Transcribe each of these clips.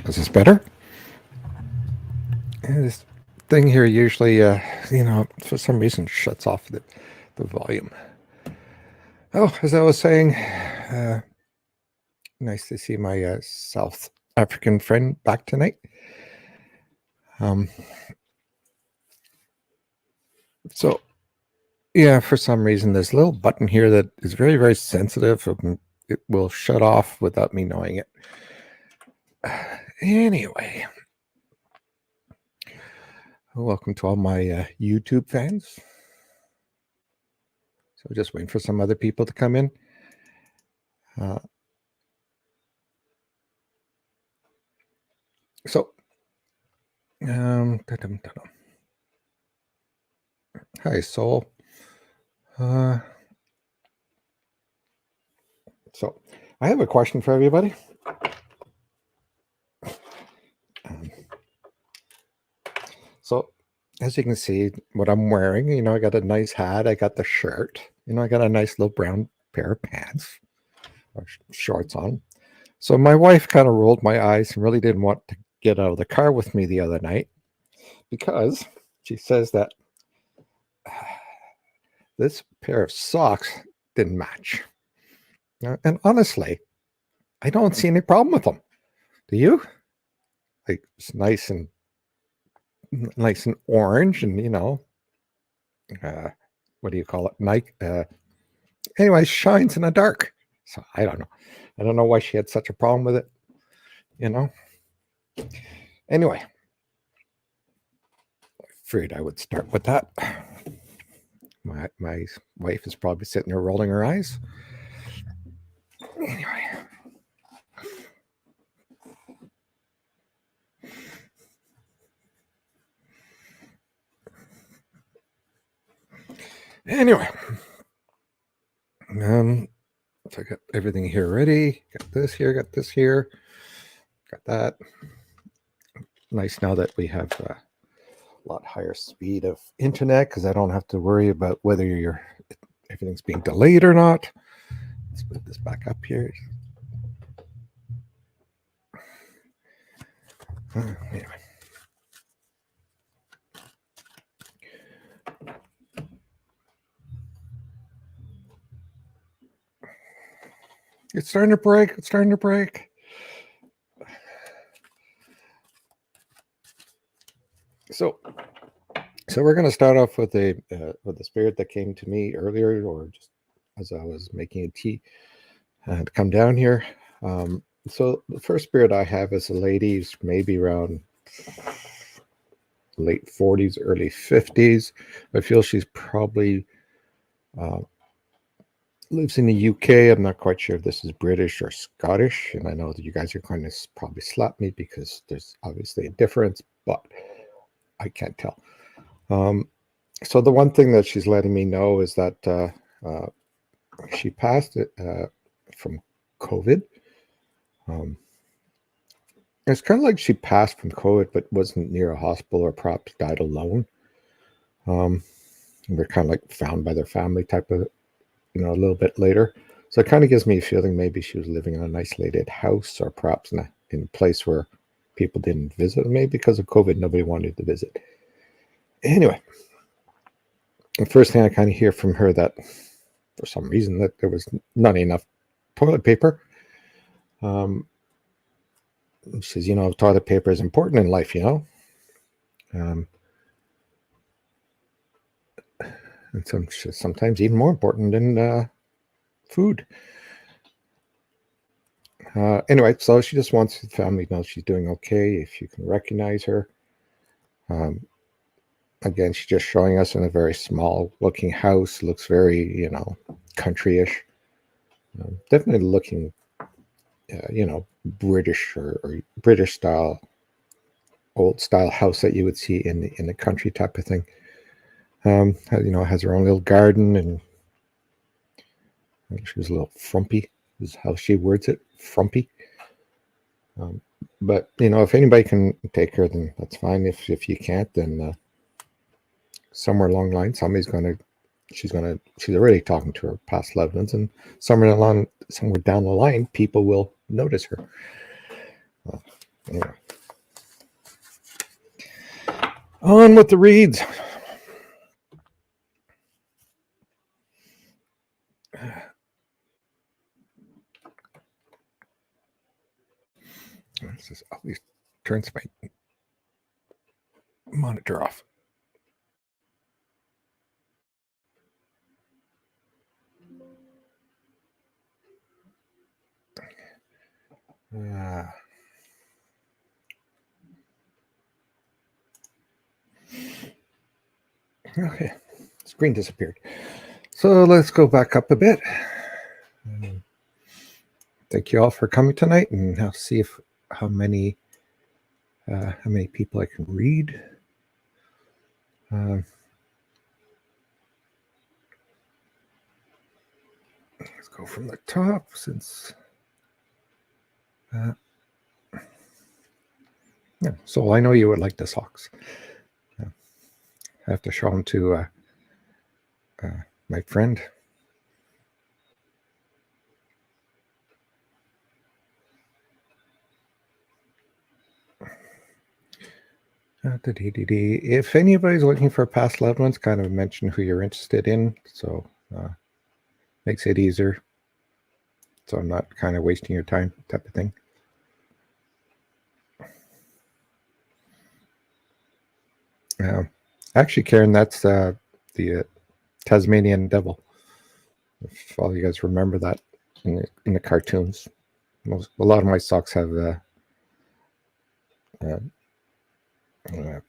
Is this better? This thing here usually, for some reason shuts off the volume. Oh, as I was saying, nice to see my South African friend back tonight. Um, so, yeah, for some reason, there's a little button here that is very, very sensitive. It will shut off without me knowing it. Anyway, welcome to all my YouTube fans. So just waiting for some other people to come in. Hi, Soul. So I have a question for everybody. So as you can see, what I'm wearing, I got a nice hat. I got the shirt. I got a nice little brown pair of pants or shorts on. So my wife kind of rolled my eyes and really didn't want to get out of the car with me the other night because she says that this pair of socks didn't match. And honestly, I don't see any problem with them. Do you? Like, it's nice and orange, and what do you call it? Nike. Anyway, shines in the dark. So I don't know. I don't know why she had such a problem with it. Anyway, I figured I would start with that. My wife is probably sitting there rolling her eyes. Anyway, so I got everything here ready. Got this here, got that. Nice now that we have a lot higher speed of internet because I don't have to worry about whether everything's being delayed or not. Let's move this back up here. Anyway. It's starting to break. So we're going to start off with the spirit that came to me earlier, or just as I was making a tea to come down here. So the first spirit I have is a lady who's maybe around late 40s, early 50s. I feel she's probably lives in the UK. I'm not quite sure if this is British or Scottish, and I know that you guys are going to probably slap me because there's obviously a difference, but I can't tell. So the one thing that she's letting me know is that she passed it from COVID. It's kind of like she passed from COVID, but wasn't near a hospital or perhaps died alone. They're kind of like found by their family type of, a little bit later. So it kind of gives me a feeling maybe she was living in an isolated house or perhaps in a place where people didn't visit. Maybe because of COVID, nobody wanted to visit. Anyway, the first thing I kind of hear from her that for some reason that there was not enough toilet paper. She says, toilet paper is important in life, and sometimes even more important than food. Anyway, so she just wants the family to know she's doing okay, if you can recognize her. Again, she's just showing us in a very small looking house. Looks very, country-ish. Definitely looking, British or British style, old style house that you would see in the country type of thing. Has her own little garden, and she was a little frumpy, is how she words it, frumpy. But if anybody can take her, then that's fine. If you can't, then somewhere along the line, she's already talking to her past loved ones, and somewhere down the line, people will notice her. Anyway. On with the reads. This is at least turns my monitor off. Okay, screen disappeared. So let's go back up a bit. Thank you all for coming tonight, and I'll see if how many people I can read. Let's go from the top since. Yeah, so I know you would like the socks. I have to show them to my friend. If anybody's looking for past loved ones, kind of mention who you're interested in, so makes it easier. So I'm not kind of wasting your time, type of thing. Actually, Karen, that's the Tasmanian Devil. If all you guys remember that in the cartoons, a lot of my socks have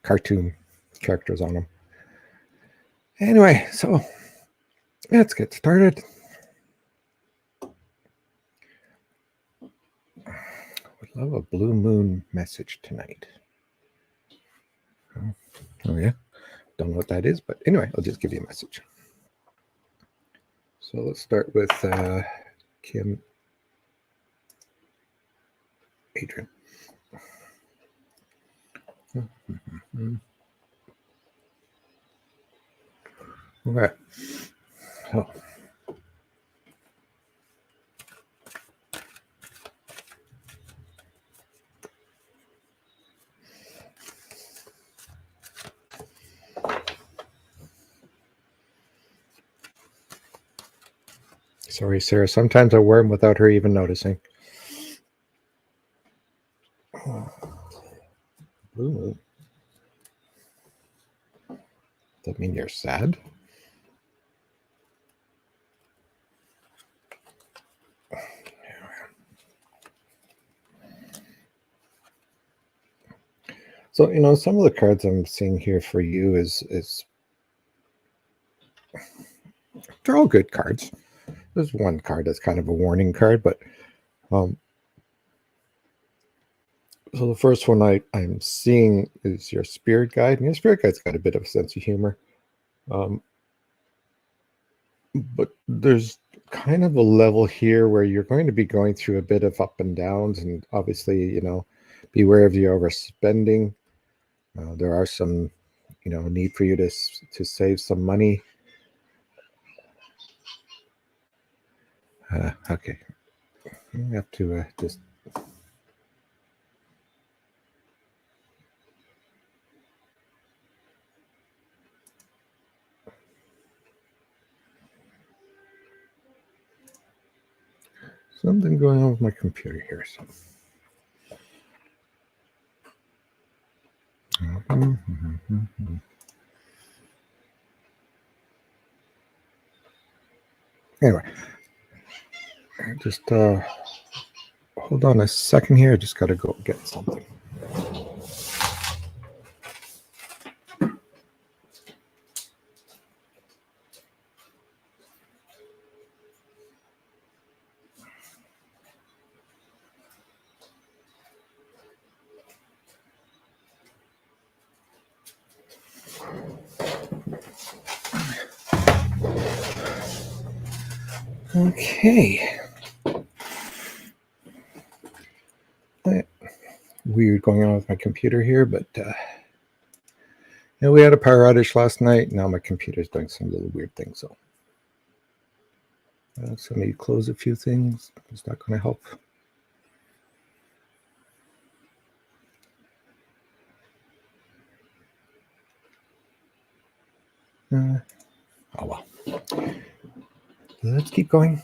cartoon characters on them. Anyway, so let's get started. Would love a blue moon message tonight. Oh yeah, don't know what that is, but anyway, I'll just give you a message. So let's start with Kim, Adrian. Okay. So. Sorry, Sarah. Sometimes I wear them without her even noticing. Blue moon. Does that mean you're sad? So, some of the cards I'm seeing here for you is they're all good cards. There's one card that's kind of a warning card, but so the first one I'm seeing is your spirit guide, and your spirit guide's got a bit of a sense of humor. But there's kind of a level here where you're going to be going through a bit of up and downs, and obviously, beware of your overspending. There are some, need for you to save some money. Okay, you have to just. Something going on with my computer here. So. Anyway, just hold on a second here. I just got to go get something. Okay. Weird going on with my computer here, but we had a power outage last night. Now my computer's doing some little weird things. So, so maybe close a few things. Is that going to help? Oh well. Let's keep going.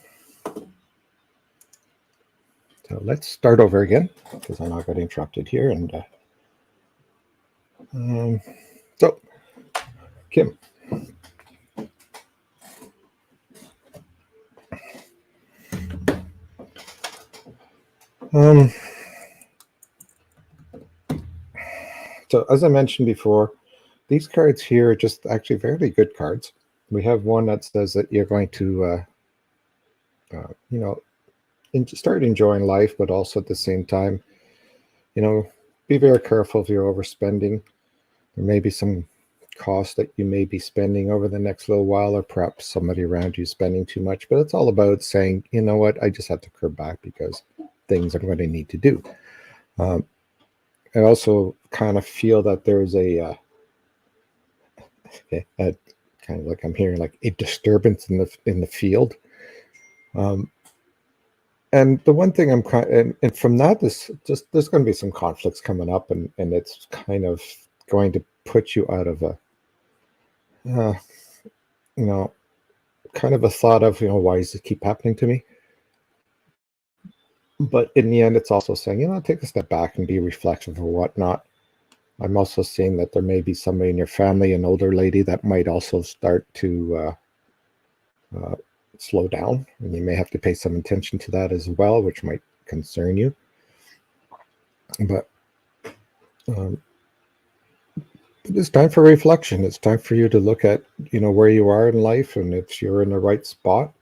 So let's start over again because I now got interrupted here. And so, Kim. So as I mentioned before, these cards here are just actually very good cards. We have one that says that you're going to, start enjoying life, but also at the same time, be very careful if you're overspending. There may be some cost that you may be spending over the next little while, or perhaps somebody around you spending too much. But it's all about saying, you know what, I just have to curb back because things I'm going to need to do. I also kind of feel that there's a kind of like I'm hearing like a disturbance in the field. And the one thing I'm and from that, there's going to be some conflicts coming up, and it's kind of going to put you out of a, kind of a thought of, why does it keep happening to me? But in the end, it's also saying, take a step back and be reflective or whatnot. I'm also seeing that there may be somebody in your family, an older lady, that might also start to slow down, and you may have to pay some attention to that as well, which might concern you. But it's time for reflection. It's time for you to look at, where you are in life, and if you're in the right spot.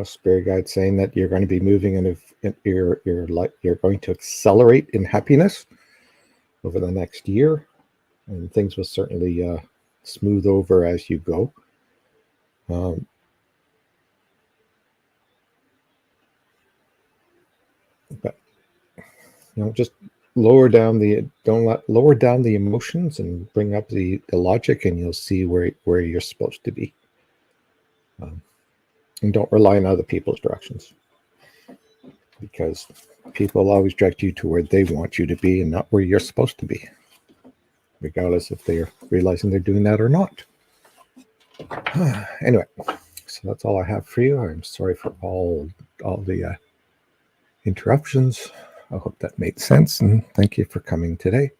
Spirit guide saying that you're going to be moving in you're going to accelerate in happiness over the next year, and things will certainly smooth over as you go. But just lower down the emotions and bring up the logic, and you'll see where you're supposed to be. And don't rely on other people's directions, because people always direct you to where they want you to be and not where you're supposed to be, regardless if they're realizing they're doing that or not. Anyway, so that's all I have for you. I'm sorry for all the interruptions. I hope that made sense, and thank you for coming today.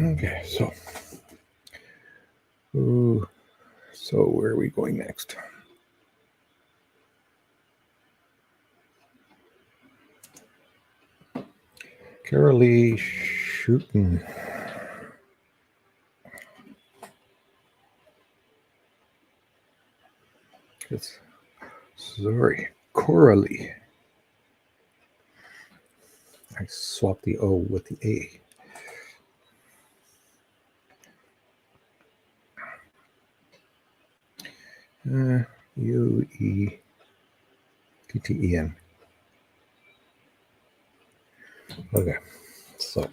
Okay, so where are we going next? Carolee shooting. Sorry, Coralie. I swapped the O with the A. Uetten. Okay, so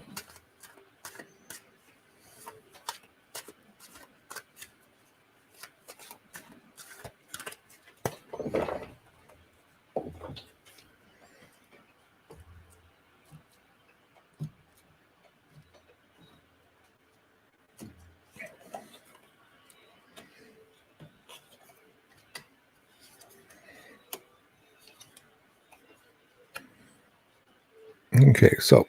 okay, so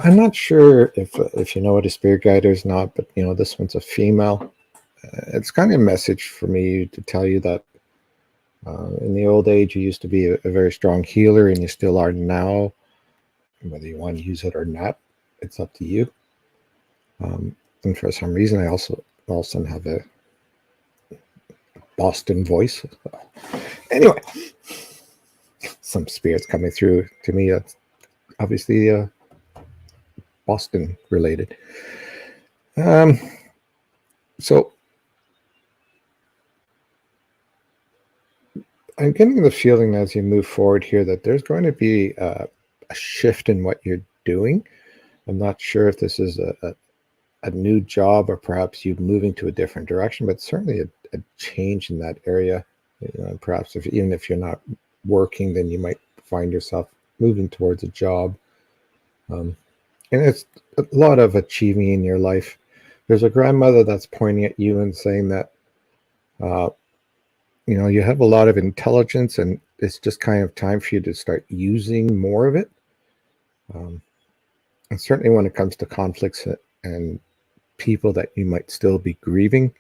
I'm not sure if you know what a spirit guide is not, but this one's a female. It's kind of a message for me to tell you that in the old age, you used to be a very strong healer, and you still are now. Whether you want to use it or not, it's up to you. And for some reason, I also have a Boston voice. Anyway, some spirits coming through to me. That's obviously Boston related. So I'm getting the feeling as you move forward here that there's going to be a shift in what you're doing. I'm not sure if this is a new job or perhaps you moving to a different direction, but certainly a change in that area. Perhaps even if you're not working, then you might find yourself moving towards a job. And it's a lot of achieving in your life. There's a grandmother that's pointing at you and saying that, you have a lot of intelligence and it's just kind of time for you to start using more of it. And certainly when it comes to conflicts and people that you might still be grieving,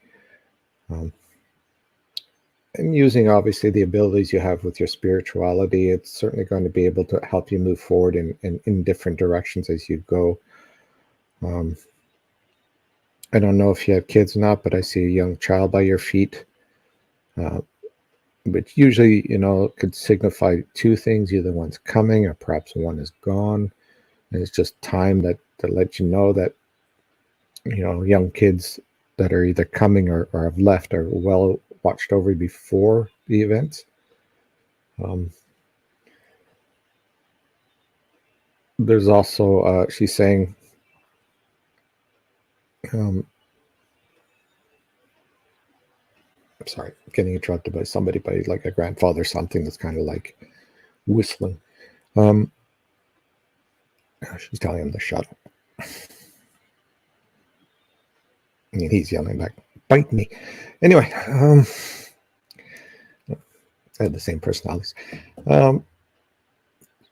and using obviously the abilities you have with your spirituality, it's certainly going to be able to help you move forward in different directions as you go. I don't know if you have kids or not, but I see a young child by your feet, which usually, could signify two things. Either one's coming or perhaps one is gone. And it's just time to let you know that, young kids that are either coming or have left are well watched over before the events. There's also, she's saying, I'm sorry, getting interrupted by somebody, by like a grandfather or something that's kind of like whistling. She's telling him to shut up. And he's yelling back, bite me. Anyway, I had the same personalities.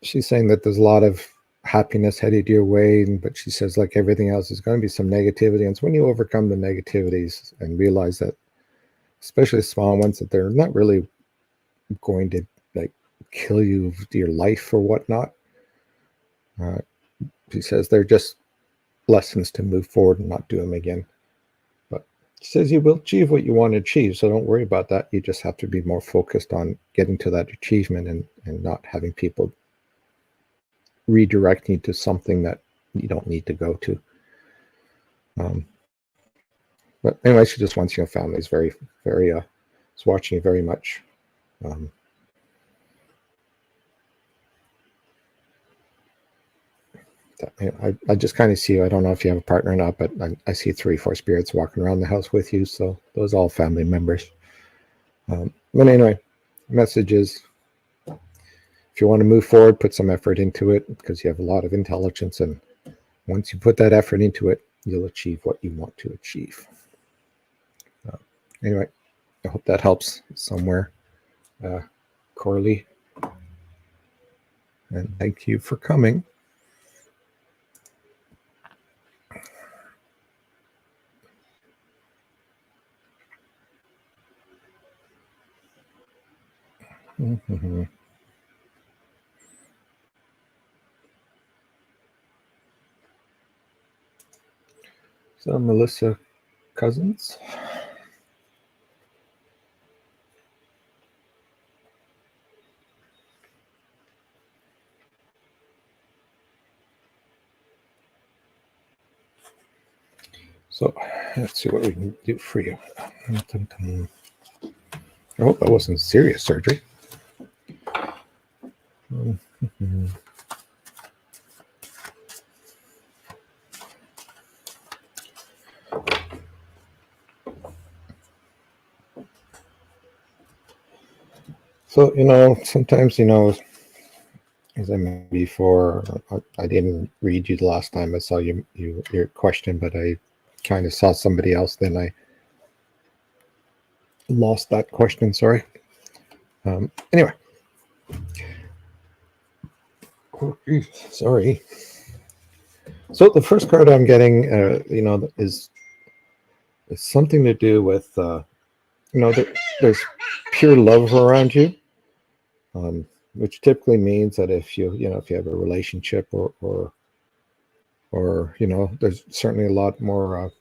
She's saying that there's a lot of happiness headed your way, but she says, like everything else, there's going to be some negativity. And it's when you overcome the negativities and realize that, especially the small ones, that they're not really going to like kill you, your life or whatnot. She says they're just lessons to move forward and not do them again. But she says you will achieve what you want to achieve, so don't worry about that. You just have to be more focused on getting to that achievement and not having people redirect you to something that you don't need to go to. But anyway, she just wants your family is very, very, is watching you very much. I just kind of see you. I don't know if you have a partner or not, but I see 3-4 spirits walking around the house with you. So those are all family members. But anyway, message is, if you want to move forward, put some effort into it because you have a lot of intelligence. And once you put that effort into it, you'll achieve what you want to achieve. Anyway, I hope that helps somewhere, Corley. And thank you for coming. Mm-hmm. So Melissa Cousins. So let's see what we can do for you. I hope that wasn't serious surgery. Mm-hmm. So, sometimes, as I mentioned before, I didn't read you the last time I saw your question, but I kind of saw somebody else. Then I lost that question. Sorry. Anyway. Oh, sorry. So the first card I'm getting, is something to do with, there's pure love around you, which typically means that if you have a relationship or there's certainly a lot more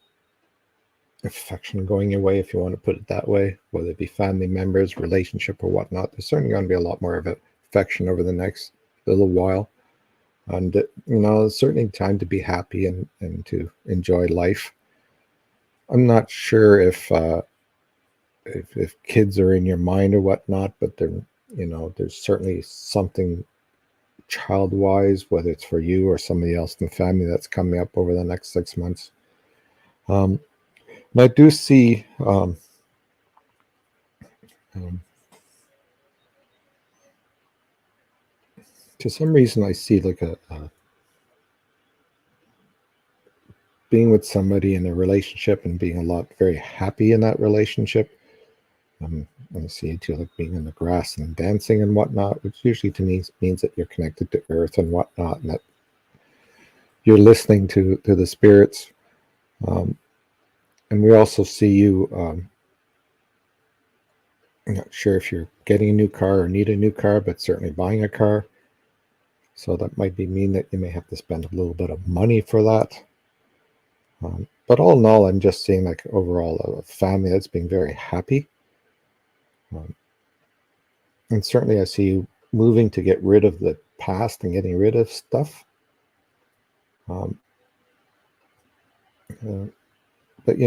affection going your way, if you want to put it that way, whether it be family members, relationship, or whatnot. There's certainly going to be a lot more of affection over the next little while. And, it's certainly time to be happy and to enjoy life. I'm not sure if kids are in your mind or whatnot, but there's certainly something child wise, whether it's for you or somebody else in the family that's coming up over the next 6 months. And I do see um, to some reason I see like a being with somebody in a relationship and being a lot very happy in that relationship. I see you too, like being in the grass and dancing and whatnot, which usually to me means that you're connected to earth and whatnot, and that you're listening to the spirits. And we also see you. I'm not sure if you're getting a new car or need a new car, but certainly buying a car. So that might mean that you may have to spend a little bit of money for that. But all in all, I'm just seeing like overall a family that's being very happy. And certainly I see you moving to get rid of the past and getting rid of stuff. But the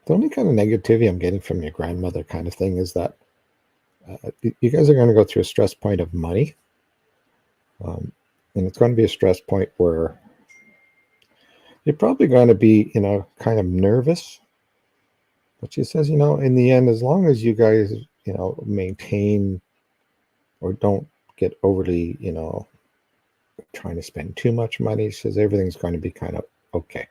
only kind of negativity I'm getting from your grandmother kind of thing is that you guys are going to go through a stress point of money. And it's going to be a stress point where you're probably going to be, kind of nervous. But she says, in the end, as long as you guys, maintain or don't get overly, trying to spend too much money, she says everything's going to be kind of okay.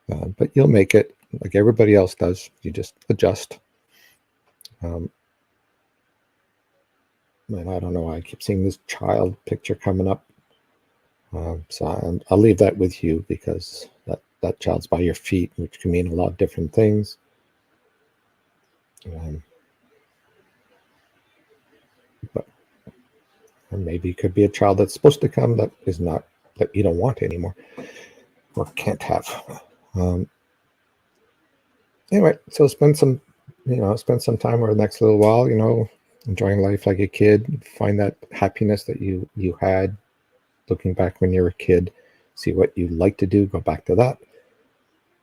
But you'll make it like everybody else does. You just adjust. And I don't know why I keep seeing this child picture coming up. So I'll leave that with you, because that child's by your feet, which can mean a lot of different things. But maybe it could be a child that's supposed to come that is not, that you don't want anymore or can't have. Anyway, so spend some time over the next little while, enjoying life like a kid. Find that happiness that you had looking back when you were a kid. See what you like to do, go back to that,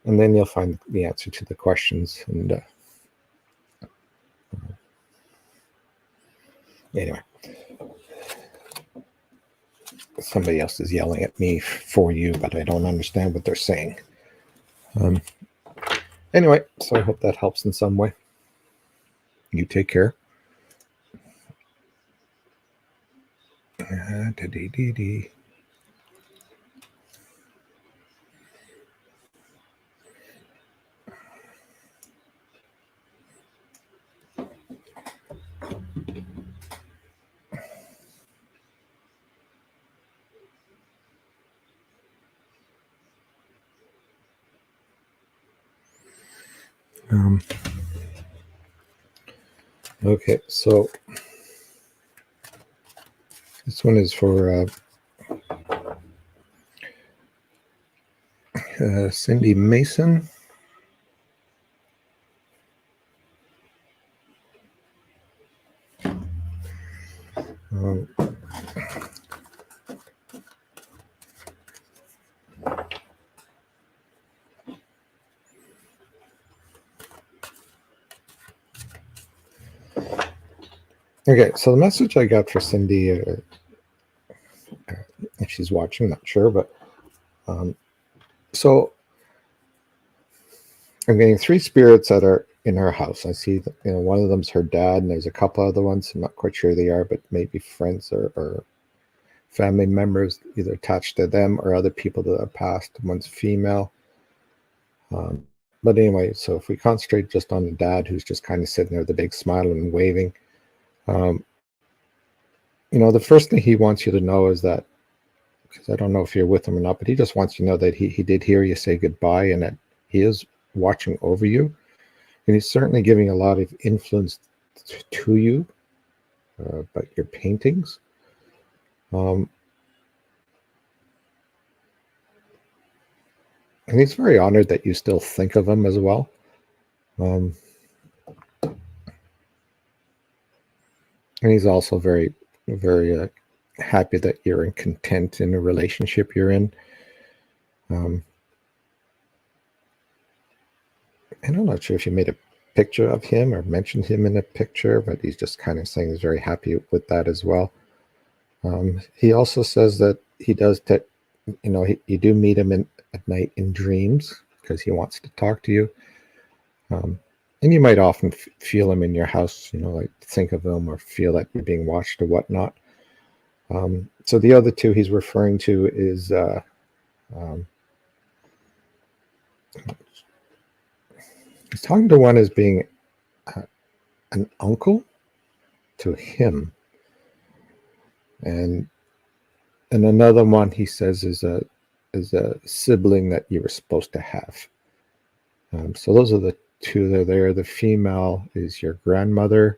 and then you'll find the answer to the questions. And anyway, somebody else is yelling at me for you, but I don't understand what they're saying. Anyway, so I hope that helps in some way. You take care. Okay, so this one is for Cindy Mason. Okay, so the message I got for Cindy, if she's watching, not sure, but so I'm getting 3 spirits that are in her house. I see that, one of them's her dad, and there's a couple other ones. I'm not quite sure they are, but maybe friends or family members, either attached to them or other people that have passed. One's female. But anyway, so if we concentrate just on the dad, who's just kind of sitting there with a big smile and waving, the first thing he wants you to know is that, because I don't know if you're with him or not, but he just wants you to know that he did hear you say goodbye, and that he is watching over you, and he's certainly giving a lot of influence to you, but your paintings. And he's very honored that you still think of him as well. And he's also very, very happy that you're in content in the relationship you're in. And I'm not sure if you made a picture of him or mentioned him in a picture, but he's just kind of saying he's very happy with that as well. He also says that he does, you do meet him at night in dreams because he wants to talk to you. And you might often feel him in your house, like think of him or feel that you're being watched or whatnot. So the other two he's referring to is he's talking to one as being an uncle to him, and another one he says is a sibling that you were supposed to have. So those are the two that are there. The female is your grandmother.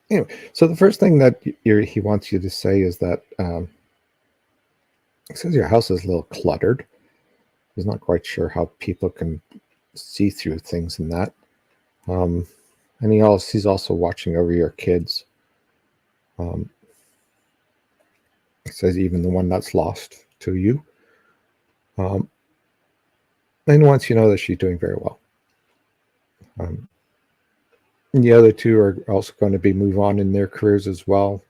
Anyway, so the first thing that he wants you to say is that he says your house is a little cluttered. He's not quite sure how people can see through things in that. And he's also watching over your kids. He says even the one that's lost to you. And wants you to know that she's doing very well. And the other two are also going to move on in their careers as well.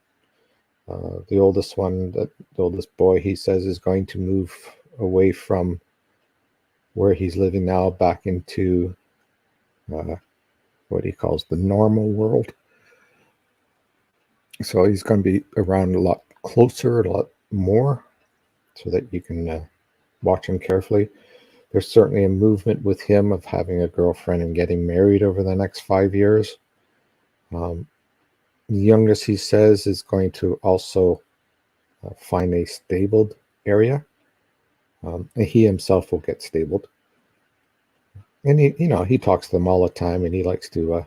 The oldest boy, he says, is going to move away from where he's living now back into what he calls the normal world. So he's going to be around a lot closer, a lot more, so that you can watch him carefully. There's certainly a movement with him of having a girlfriend and getting married over the next 5 years. The youngest, he says, is going to also find a stabled area. And he himself will get stabled. And he talks to them all the time, and he likes to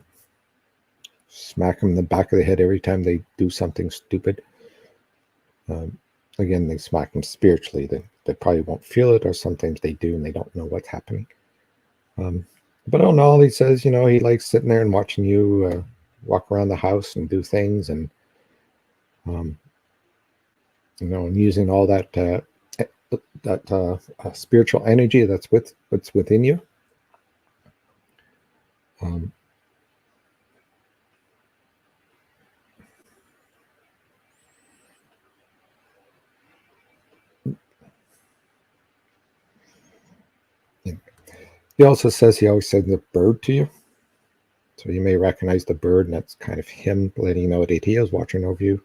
smack them in the back of the head every time they do something stupid. Again, they smack them spiritually. They probably won't feel it, or sometimes they do and they don't know what's happening. But all in all, he says, he likes sitting there and watching you walk around the house and do things, and and using all that spiritual energy that's within you. He also says he always sends a bird to you. So you may recognize the bird, and that's kind of him letting you know that he is watching over you.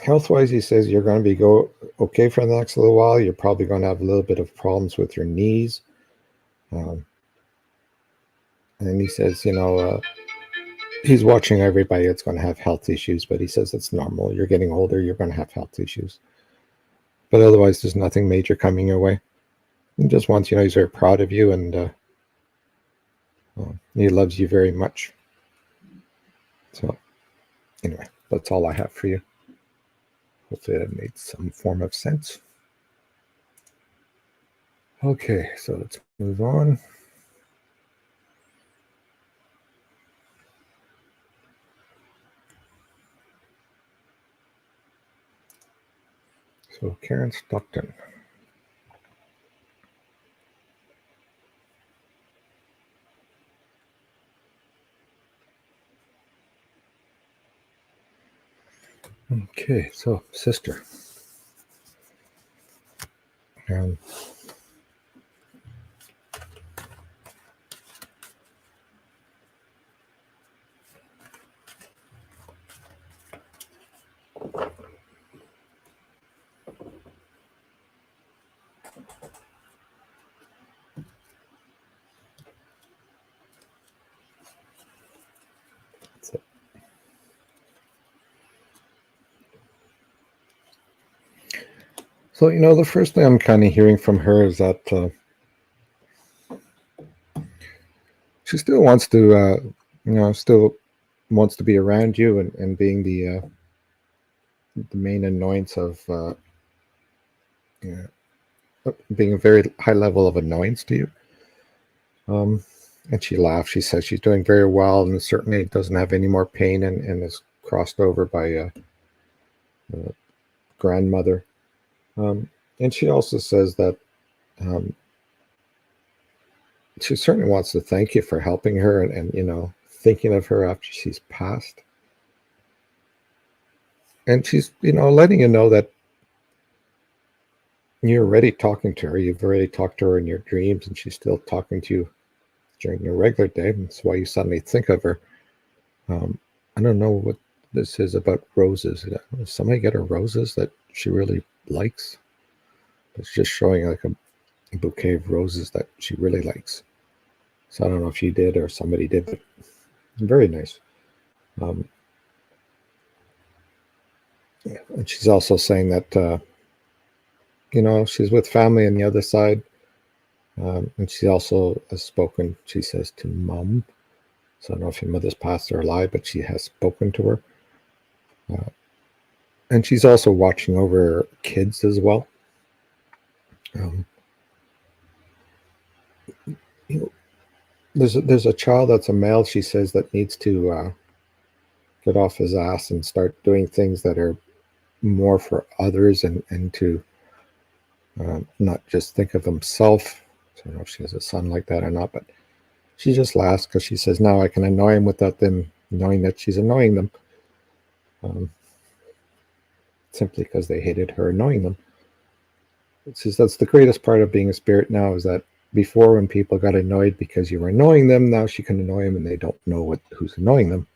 Health-wise, he says you're going to be okay for the next little while. You're probably going to have a little bit of problems with your knees. And he says, he's watching everybody that's going to have health issues, but he says it's normal. You're getting older, you're going to have health issues. But otherwise, there's nothing major coming your way. He just wants he's very proud of you, and he loves you very much. So anyway, that's all I have for you. Hopefully that made some form of sense. Okay, so let's move on. So Karen Stockton. Okay, so sister. That's it. So, the first thing I'm kind of hearing from her is that she still wants to, still wants to be around you and being the main annoyance of, being a very high level of annoyance to you. And she laughs. She says she's doing very well, and certainly doesn't have any more pain, and is crossed over by a grandmother. And she also says that um, she certainly wants to thank you for helping her and thinking of her after she's passed. And she's letting you know that you're already talking to her. You've already talked to her in your dreams, and she's still talking to you during your regular day. That's why you suddenly think of her. Um, I don't know what this is about roses. Does somebody get her roses that she really likes? It's just showing like a bouquet of roses that she really likes. So I don't know if she did or somebody did, but very nice. Um, yeah. And she's also saying that she's with family on the other side, and she also has spoken. She says to mom. So I don't know if your mother's passed or alive, but she has spoken to her. And she's also watching over kids as well. Um, you know, there's a child that's a male. She says that needs to get off his ass and start doing things that are more for others and to not just think of himself. So I don't know if she has a son like that or not, but she just laughs because she says now I can annoy him without them knowing that she's annoying them. Simply because they hated her annoying them. It says that's the greatest part of being a spirit now is that before when people got annoyed because you were annoying them, now she can annoy them and they don't know who's annoying them.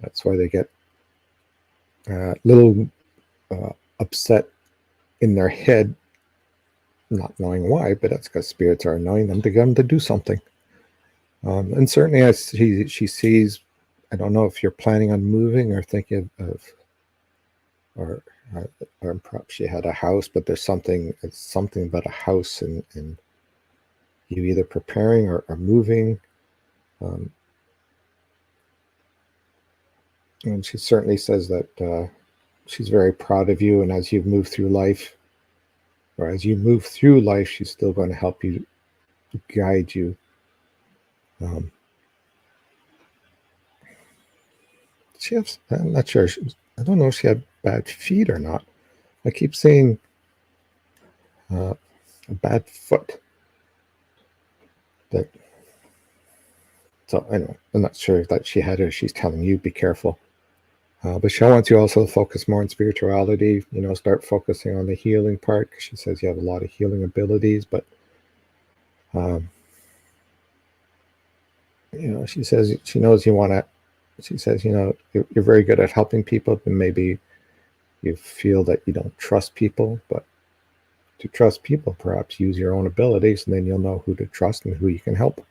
That's why they get little upset in their head, not knowing why, but that's because spirits are annoying them to get them to do something. And certainly as she sees, I don't know if you're planning on moving or thinking of or perhaps she had a house, but it's something about a house and you either preparing or moving. And she certainly says that she's very proud of you, and as you move through life, she's still going to help you, guide you. I'm not sure. I don't know if she had bad feet or not. I keep saying a bad foot. So anyway, I'm not sure that she had it. She's telling you be careful. But she wants you also to focus more on spirituality. Start focusing on the healing part because she says you have a lot of healing abilities. But she says she knows you want to. She says you're very good at helping people, but maybe you feel that you don't trust people. But to trust people, perhaps use your own abilities, and then you'll know who to trust and who you can help.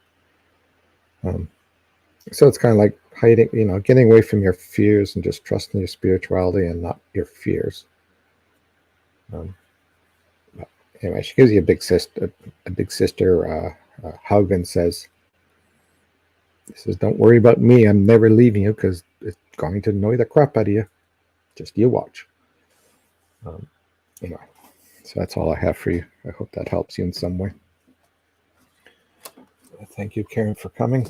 So it's kind of like hiding, getting away from your fears and just trusting your spirituality and not your fears. Anyway, she gives you a big sister hug and says, "Don't worry about me. I'm never leaving you because it's going to annoy the crap out of you. Just you watch." Anyway, so that's all I have for you. I hope that helps you in some way. Thank you, Karen, for coming.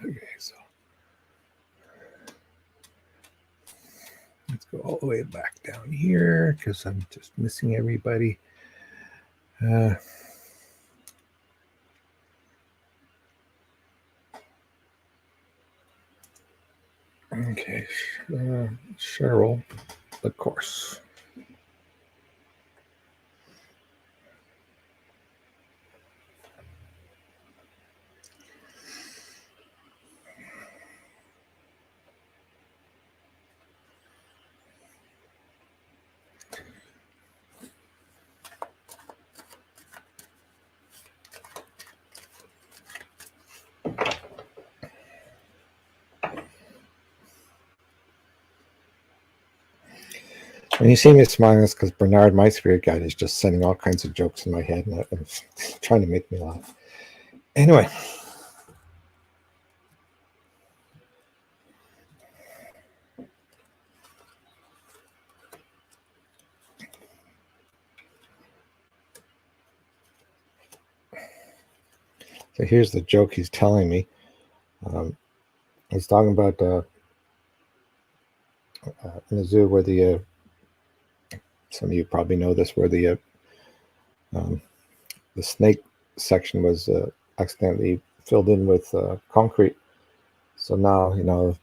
Okay, so let's go all the way back down here because I'm just missing everybody. Okay, Cheryl, of course. When you see me smiling, it's because Bernard, my spirit guide, is just sending all kinds of jokes in my head and trying to make me laugh. Anyway. So here's the joke he's telling me. He's talking about in the zoo where some of you probably know this, where um, the snake section was accidentally filled in with concrete. So now, the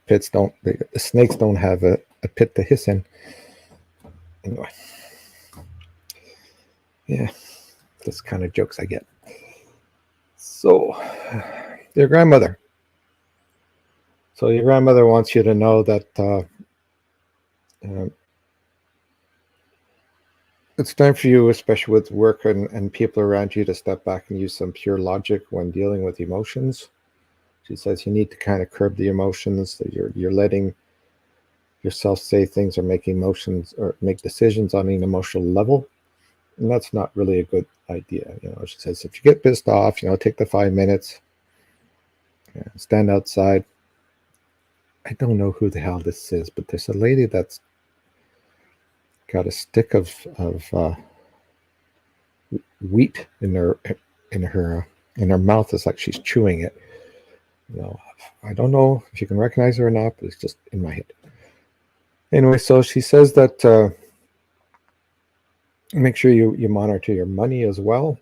snakes don't have a pit to hiss in. Anyway, yeah, this kind of jokes I get. So, your grandmother. So your grandmother wants you to know that it's time for you, especially with work and people around you, to step back and use some pure logic when dealing with emotions. She says you need to kind of curb the emotions, that you're letting yourself say things or make emotions or make decisions on an emotional level. And that's not really a good idea. She says, if you get pissed off, take the 5 minutes, stand outside. I don't know who the hell this is, but there's a lady that's got a stick of wheat in her mouth. It's like she's chewing it. I don't know if you can recognize her or not, but it's just in my head. Anyway, so she says that make sure you monitor your money as well.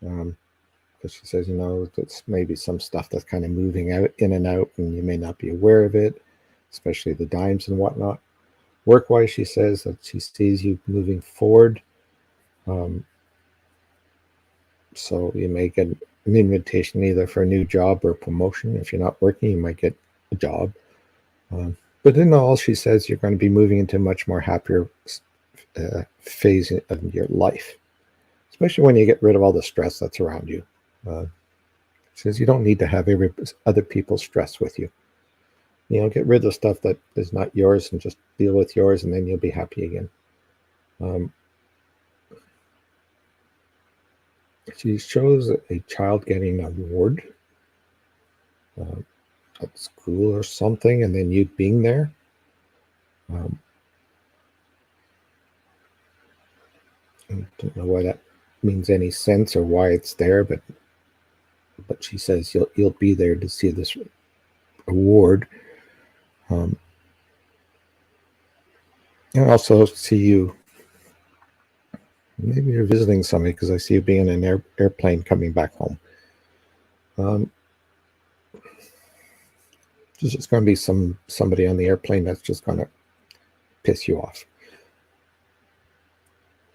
Because she says, it's maybe some stuff that's kind of moving out in and out, and you may not be aware of it, especially the dimes and whatnot. Work-wise, she says that she sees you moving forward. So you may get an invitation either for a new job or promotion. If you're not working, you might get a job. But in all, she says you're going to be moving into a much more happier phase of your life, especially when you get rid of all the stress that's around you. She says you don't need to have other people's stress with you. Get rid of stuff that is not yours and just deal with yours, and then you'll be happy again. She shows a child getting an award at school or something, and then you being there. I don't know why that means any sense or why it's there, but she says you'll be there to see this award. And also see you. Maybe you're visiting somebody, because I see you being in an airplane coming back home. There's just going to be somebody on the airplane that's just going to piss you off.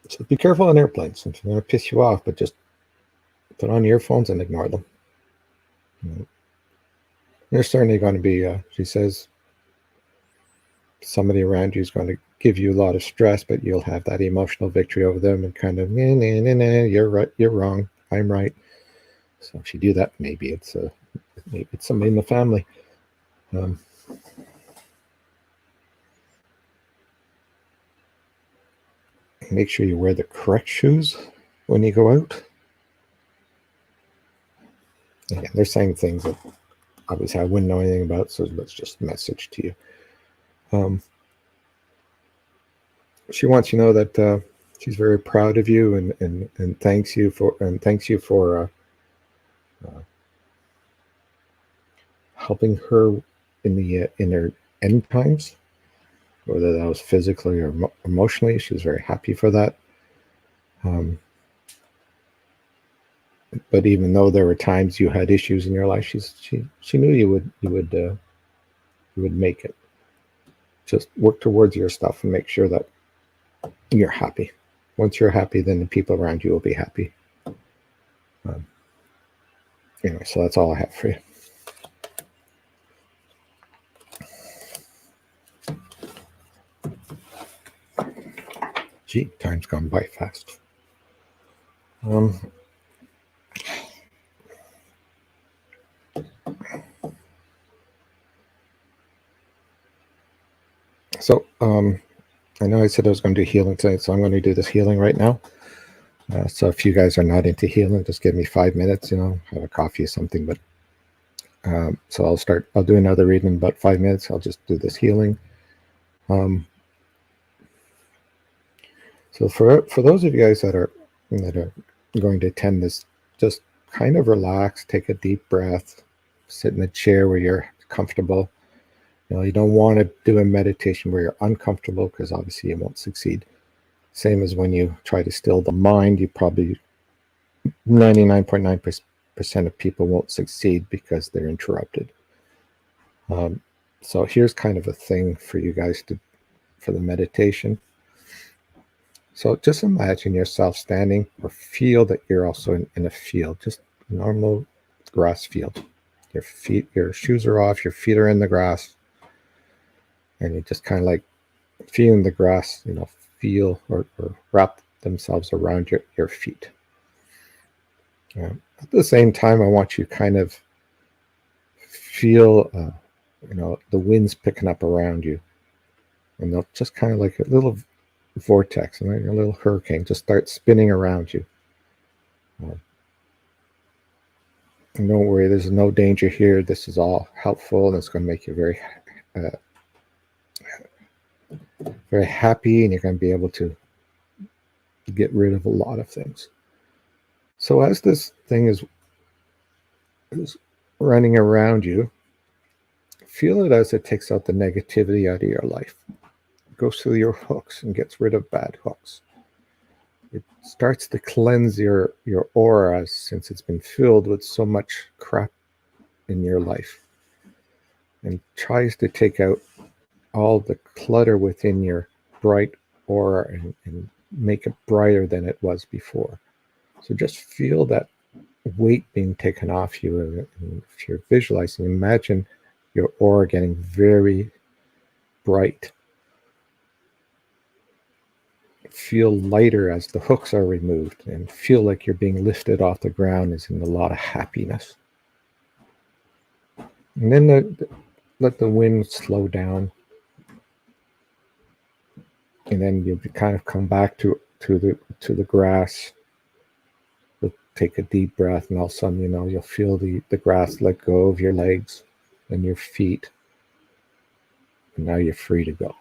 So be careful on airplanes. If they're going to piss you off, but just put on earphones and ignore them. There's certainly going to be, she says, somebody around you is going to give you a lot of stress, but you'll have that emotional victory over them and kind of, you're right, you're wrong, I'm right. So if you do that, maybe it's somebody in the family. Make sure you wear the correct shoes when you go out. Again, they're saying things that obviously I wouldn't know anything about, so that's just a message to you. She wants you to know that she's very proud of you and thanks you for helping her in her end times, whether that was physically or emotionally. She was very happy for that. But even though there were times you had issues in your life, she knew you would make it. Just work towards your stuff and make sure that you're happy. Once you're happy, then the people around you will be happy. Anyway, so that's all I have for you. Gee, time's gone by fast. So I know I said I was going to do healing tonight, so I'm going to do this healing right now. So if you guys are not into healing, just give me 5 minutes, have a coffee or something. But so I'll do another reading in about 5 minutes. I'll just do this healing. So for those of you guys that are going to attend this, just kind of relax, take a deep breath, sit in a chair where you're comfortable. You don't want to do a meditation where you're uncomfortable because obviously you won't succeed. Same as when you try to still the mind, you probably 99.9% of people won't succeed because they're interrupted. So here's kind of a thing for you guys for the meditation. So just imagine yourself standing or feel that you're also in a field, just a normal grass field. Your shoes are off, your feet are in the grass, and you just kind of like feeling the grass, feel or wrap themselves around your feet. At the same time, I want you kind of feel, the wind's picking up around you, and they'll just kind of like a little vortex, like a little hurricane, just start spinning around you. And don't worry, there's no danger here. This is all helpful, and it's going to make you very, very happy, and you're going to be able to get rid of a lot of things. So as this thing is running around you, feel it as it takes out the negativity out of your life. It goes through your hooks and gets rid of bad hooks. It starts to cleanse your aura since it's been filled with so much crap in your life, and tries to take out all the clutter within your bright aura and make it brighter than it was before. So just feel that weight being taken off you. And if you're visualizing, imagine your aura getting very bright. Feel lighter as the hooks are removed, and feel like you're being lifted off the ground, is in a lot of happiness. And then let the wind slow down, and then you kind of come back to the grass. You'll take a deep breath, and all of a sudden, you'll feel the grass let go of your legs and your feet, and now you're free to go.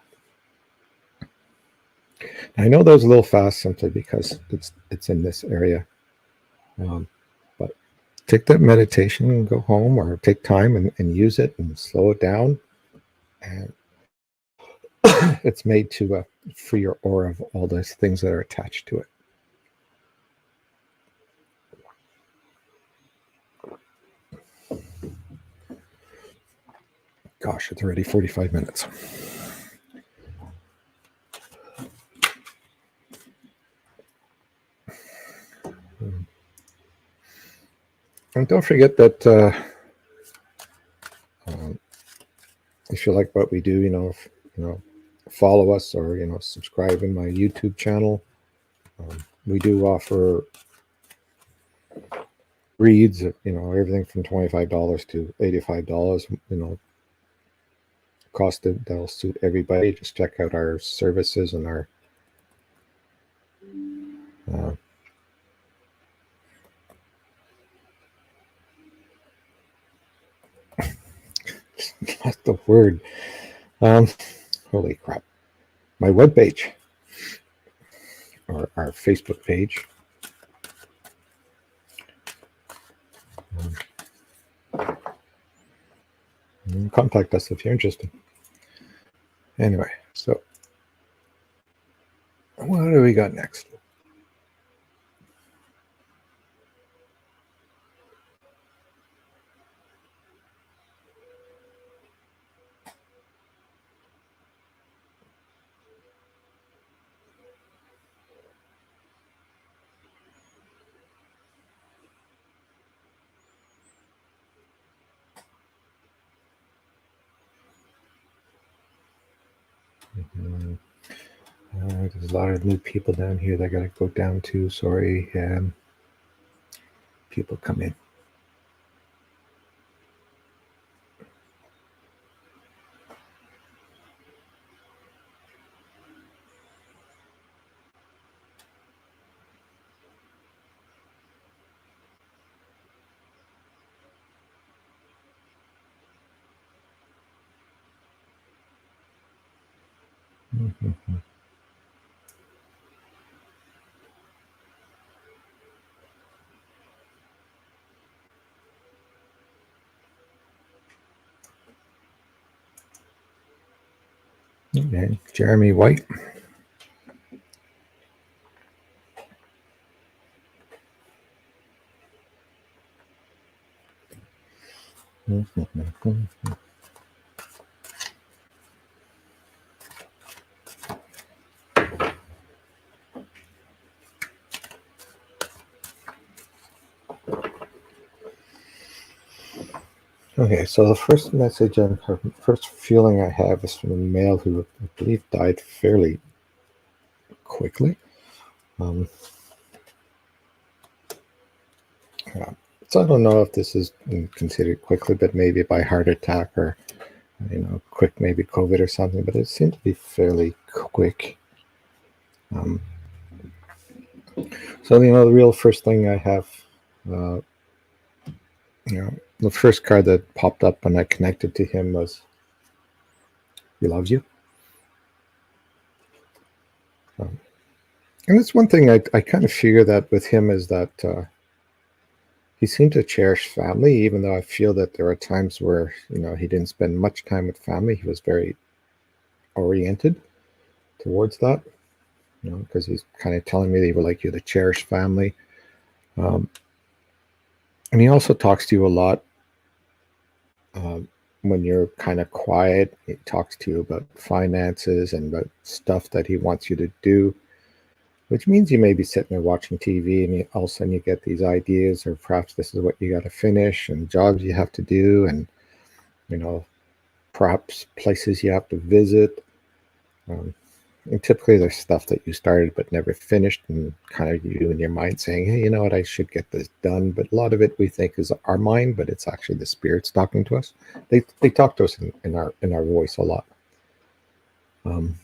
I know that was a little fast simply because it's in this area, but take that meditation and go home, or take time and use it and slow it down. And it's made to free your aura of all those things that are attached to it. Gosh, it's already 45 minutes. And don't forget that if you like what we do, follow us, or subscribe in my YouTube channel. We do offer reads, everything from $25 to $85. Cost that'll suit everybody. Just check out our services and our that's the word. Holy crap. My webpage, or our Facebook page. Contact us if you're interested. Anyway, so what do we got next? There's a lot of new people down here that I gotta go down to. Sorry. People come in. Mm-hmm. Okay. Jeremy White. Okay, so the first message and first feeling I have is from a male who I believe died fairly quickly. Um, yeah. So I don't know if this is considered quickly, but maybe by heart attack or quick, maybe COVID or something. But it seemed to be fairly quick. So the real first thing I have, uh, the first card that popped up when I connected to him was "He loves you," um, and it's one thing I kind of figure that with him is that he seemed to cherish family, even though I feel that there are times where he didn't spend much time with family. He was very oriented towards that, because he's kind of telling me that he would like you to cherish family. Um, and he also talks to you a lot when you're kind of quiet. He talks to you about finances and about stuff that he wants you to do, which means you may be sitting there watching TV and all of a sudden you get these ideas, or perhaps this is what you got to finish and jobs you have to do, and you know perhaps places you have to visit. Um, and typically there's stuff that you started but never finished, and kind of you in your mind saying, hey, you know what, I should get this done. But a lot of it we think is our mind, but it's actually the spirits talking to us. They talk to us in our voice a lot. Um,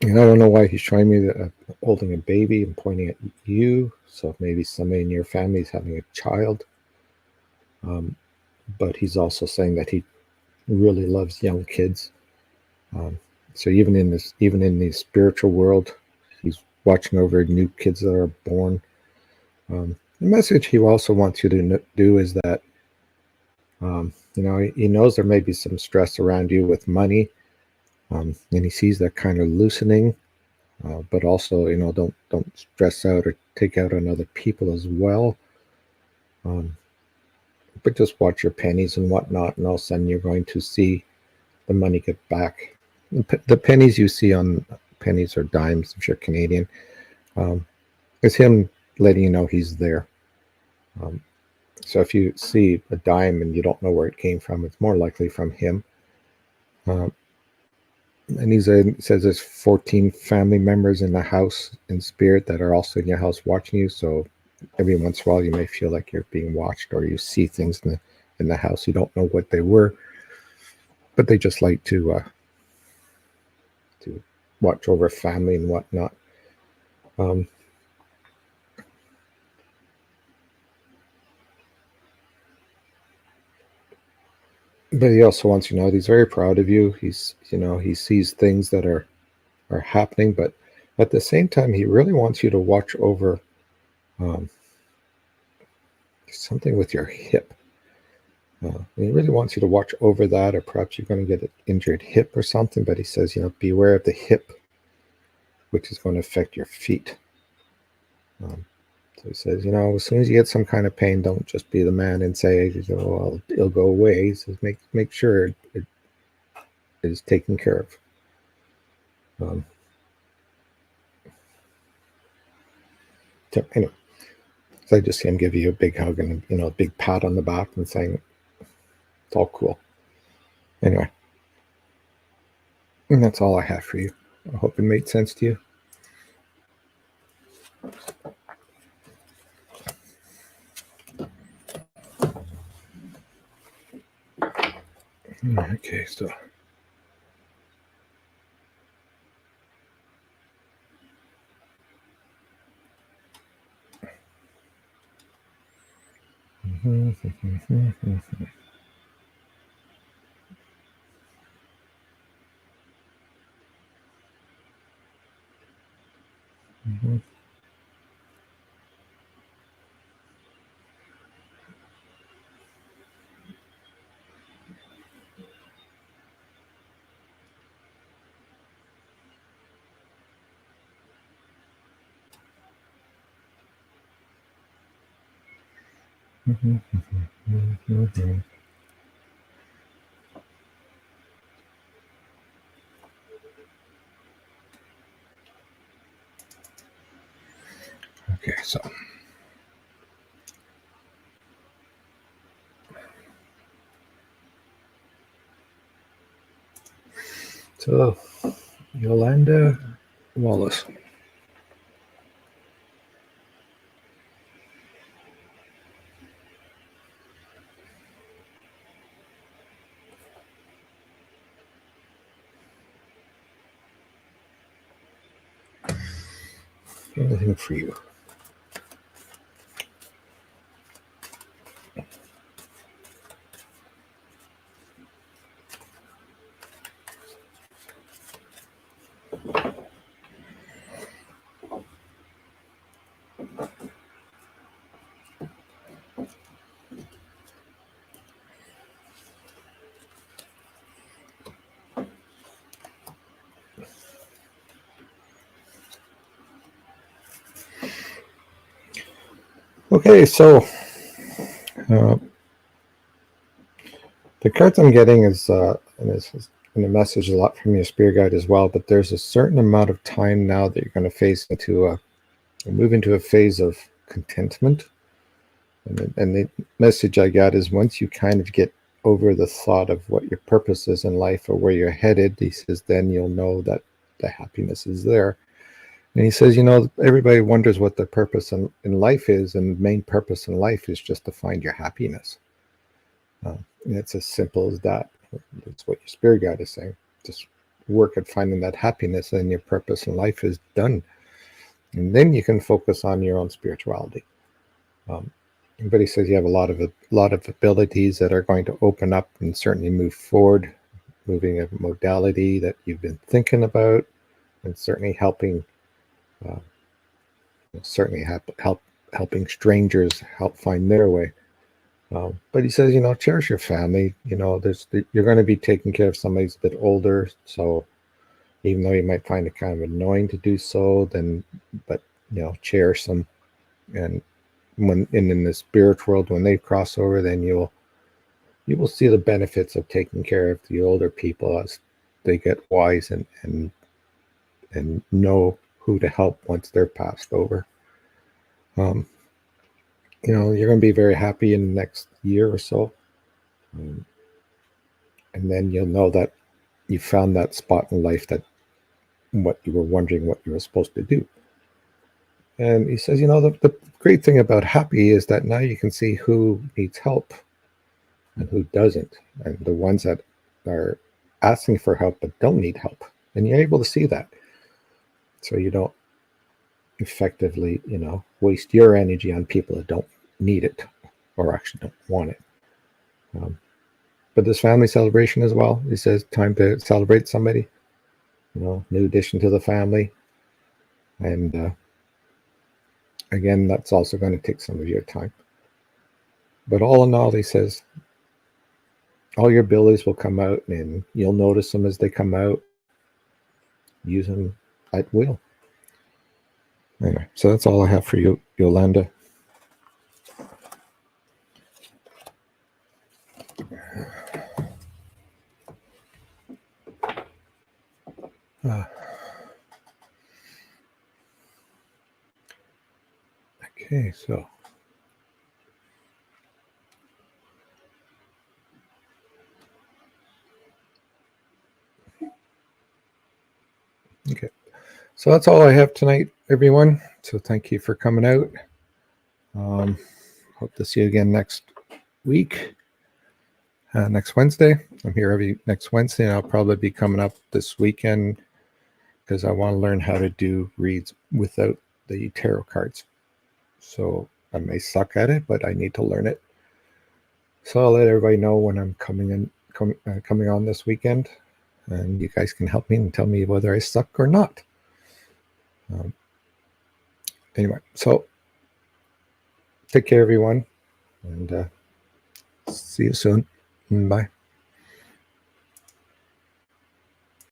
and I don't know why he's showing me holding a baby and pointing at you. So maybe somebody in your family is having a child. But he's also saying that he really loves young kids. Um, so even in the spiritual world, he's watching over new kids that are born. The message he also wants you to do is that he knows there may be some stress around you with money, and he sees that kind of loosening. But also, don't stress out or take out on other people as well. Um, but just watch your pennies and whatnot, and all of a sudden you're going to see the money get back. The pennies you see on pennies or dimes, if you're Canadian, um, is him letting you know he's there. Um, so if you see a dime and you don't know where it came from, it's more likely from him. Um, and he says there's 14 family members in the house in spirit that are also in your house watching you. So every once in a while you may feel like you're being watched, or you see things in the house. You don't know what they were, but they just like to watch over family and whatnot. Um, but he also wants you to know he's very proud of you. He sees things that are happening, but at the same time, he really wants you to watch over um, something with your hip. He really wants you to watch over that, or perhaps you're going to get an injured hip or something. But he says, beware of the hip, which is going to affect your feet. So he says, as soon as you get some kind of pain, don't just be the man and say, well, it'll go away. He says, make sure it is taken care of. So anyway, so I just see him give you a big hug and a big pat on the back and saying it's all cool. Anyway, and that's all I have for you. I hope it made sense to you. Okay, so Okay, so Yolanda Wallace. Anything for you? Okay, so the cards I'm getting is, and a message a lot from your spirit guide as well, but there's a certain amount of time now that you're going to face into move into a phase of contentment. And the message I got is once you kind of get over the thought of what your purpose is in life or where you're headed, he says, then you'll know that the happiness is there. And he says, everybody wonders what their purpose in life is, and the main purpose in life is just to find your happiness. And it's as simple as that. That's what your spirit guide is saying. Just work at finding that happiness, and your purpose in life is done. And then you can focus on your own spirituality. But he says you have a lot of abilities that are going to open up and certainly move forward, moving a modality that you've been thinking about, and certainly helping helping strangers help find their way. But he says, cherish your family. You're going to be taking care of somebody who's a bit older, so even though you might find it kind of annoying to do so, but cherish them. And in the spirit world, when they cross over, then you will see the benefits of taking care of the older people as they get wise and know who to help once they're passed over. You're going to be very happy in the next year or so. And then you'll know that you found that spot in life that what you were wondering what you were supposed to do. And he says, the great thing about happy is that now you can see who needs help and who doesn't. And the ones that are asking for help but don't need help. And you're able to see that. So you don't effectively, waste your energy on people that don't need it or actually don't want it. But this family celebration as well, he says, time to celebrate somebody, new addition to the family. And again, that's also going to take some of your time. But all in all, he says, all your abilities will come out and you'll notice them as they come out. Use them at will. Anyway, so that's all I have for you, Yolanda. Okay, so so that's all I have tonight, everyone. So thank you for coming out. Hope to see you again next week. Next Wednesday. I'm here every next Wednesday, and I'll probably be coming up this weekend because I want to learn how to do reads without the tarot cards. So I may suck at it, but I need to learn it. So I'll let everybody know when I'm coming on this weekend, and you guys can help me and tell me whether I suck or not. Anyway, so take care, everyone, and see you soon. Bye.